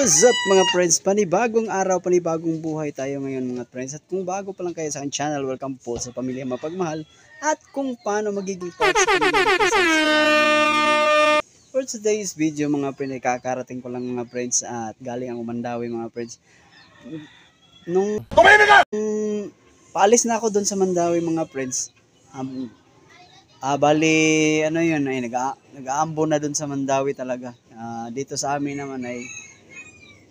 What's up mga friends? Panibagong araw, panibagong buhay tayo ngayon mga friends. At kung bago pa lang kayo sa aking channel, welcome po sa Pamilya Mapagmahal. At kung paano magiging part sa pamilya. For today's video mga friends, kakarating ko lang mga friends at galing ang Mandawi mga friends. Nung paalis na ako doon sa Mandawi mga friends, bali ano yun ay nag-aambo na doon sa Mandawi talaga. Dito sa amin naman ay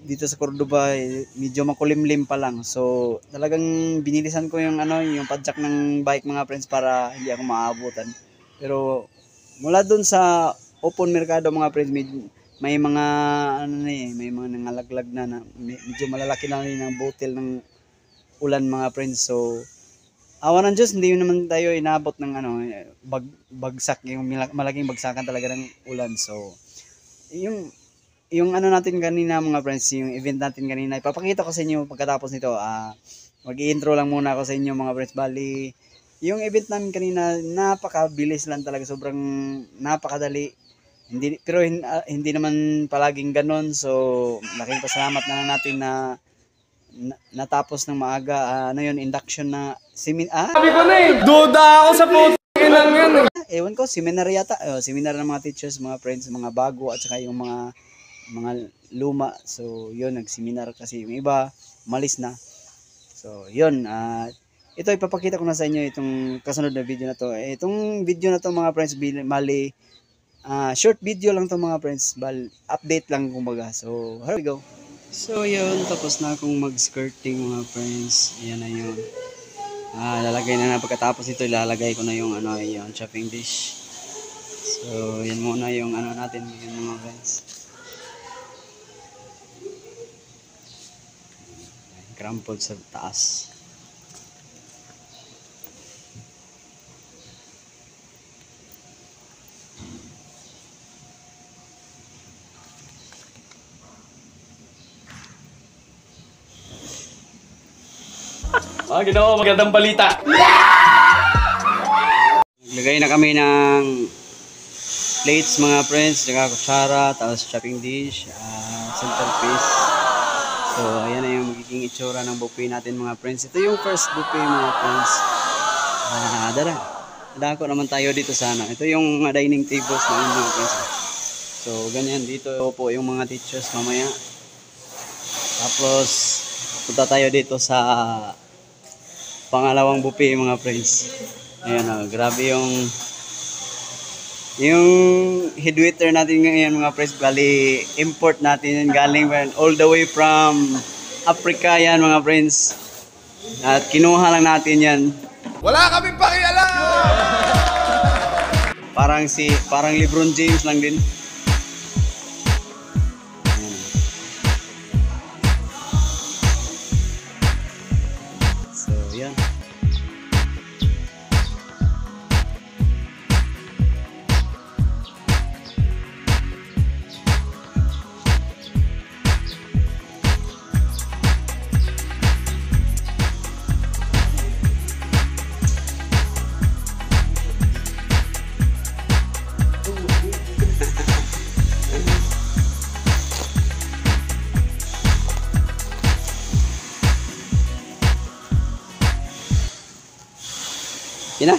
dito sa Cordoba medyo makulimlim pa lang. So talagang binilisan ko yung yung padjak ng bike mga friends para hindi ako maabutan. Pero mula doon sa open mercado mga friends, may mga may mga nangalaglag na medyo malalaki na rin ang botel ng ulan mga friends. So awan ng Diyos, hindi naman tayo inabot ng bagsak, yung malaking bagsakan talaga ng ulan. So yung natin kanina mga friends, yung event natin kanina, ipapakita ko sa inyo pagkatapos nito. Mag-i-intro lang muna ako sa inyo mga friends. Bali, yung event namin kanina, napakabilis lang talaga, sobrang napakadali. Pero hindi naman palaging ganon. So, laking pasalamat na lang natin na natapos ng maaga. Induction na Sabi ko na eh, duda ako sa puto inang yan eh. Ewan ko, seminar yata. Seminar ng mga teachers, mga friends, mga bago at saka yung mga luma. So, yun, nag-seminar kasi yung iba, malis na. So, yun. Ito, ipapakita ko na sa inyo itong kasunod na video na to. Itong video na to mga friends, mali, short video lang to mga friends. Update lang kumbaga. So, here we go. So, yun. Tapos na akong mag-skirting mga friends. Ayan na yun. Lalagay na pagkatapos ito, ilalagay ko na yung yung chopping dish. So, yan muna yung natin yun mga friends. Crumpled sa taas. Ginawa magandang balita. Naglagay na kami ng plates mga friends, saka kutsara, tapos chopping dish, centerpiece. So ayan na yung magiging itsura ng buffet natin mga friends. Ito yung first buffet mga friends. Dako naman tayo dito sana. Ito yung dining tables na mga friends. So ganyan, dito po yung mga teachers mamaya. Tapos punta tayo dito sa pangalawang buffet mga friends. Ayan grabe yung head waiter natin ngayon mga friends. Bali, import natin yan, galing all the way from Africa yan mga friends. At kinuha lang natin yan. Wala kaming pakialam! Parang LeBron James lang din. So, yan. Yan na.